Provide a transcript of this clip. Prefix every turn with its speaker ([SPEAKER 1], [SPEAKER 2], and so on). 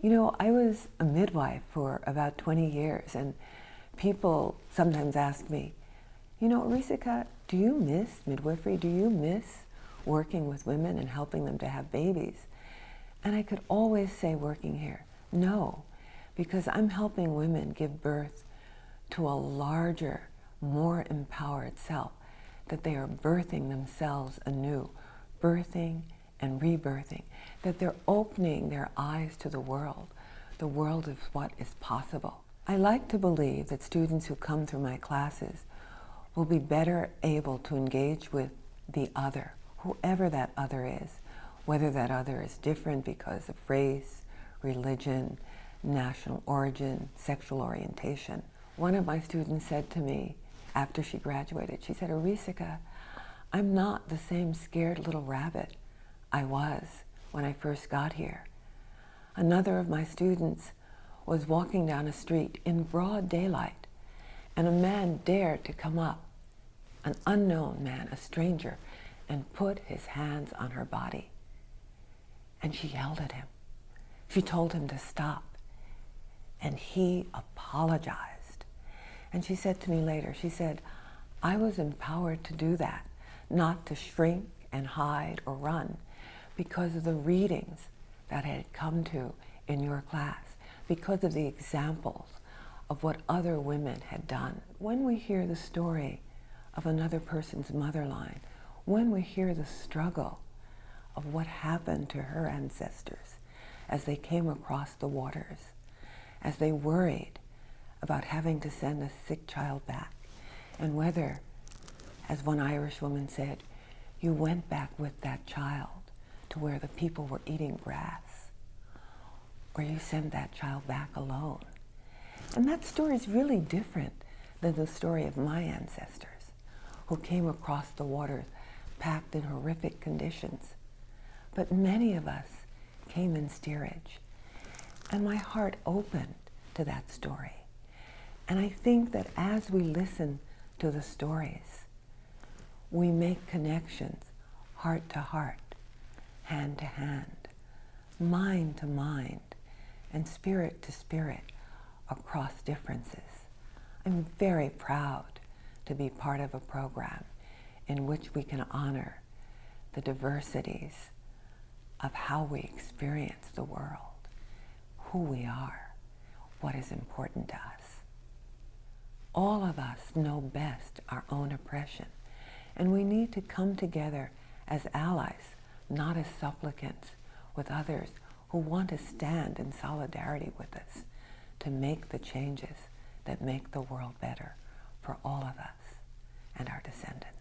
[SPEAKER 1] You know, I was a midwife for about 20 years, and people sometimes ask me, you know, Arisika, do you miss midwifery? Do you miss working with women and helping them to have babies? And I could always say working here, no, because I'm helping women give birth to a larger, more empowered self, that they are birthing themselves anew, birthing and rebirthing, that they're opening their eyes to the world of what is possible. I like to believe that students who come through my classes will be better able to engage with the other, whoever that other is, whether that other is different because of race, religion, national origin, sexual orientation. One of my students said to me after she graduated, she said, Arisika, I'm not the same scared little rabbit I was when I first got here. Another of my students was walking down a street in broad daylight, and a man dared to come up, an unknown man, a stranger, and put his hands on her body. And she yelled at him. She told him to stop, and he apologized. And she said to me later, she said, I was empowered to do that, not to shrink and hide or run, because of the readings that I had come to in your class, because of the examples of what other women had done. When we hear the story of another person's mother line, when we hear the struggle of what happened to her ancestors as they came across the waters, as they worried about having to send a sick child back, and whether, as one Irish woman said, you went back with that child to where the people were eating grass, or you sent that child back alone. And that story is really different than the story of my ancestors, who came across the waters packed in horrific conditions. But many of us came in steerage, and my heart opened to that story. And I think that as we listen to the stories, we make connections heart to heart, hand to hand, mind to mind, and spirit to spirit across differences. I'm very proud to be part of a program in which we can honor the diversities of how we experience the world, who we are, what is important to us. All of us know best our own oppression, and we need to come together as allies, not as supplicants, with others who want to stand in solidarity with us to make the changes that make the world better for all of us and our descendants.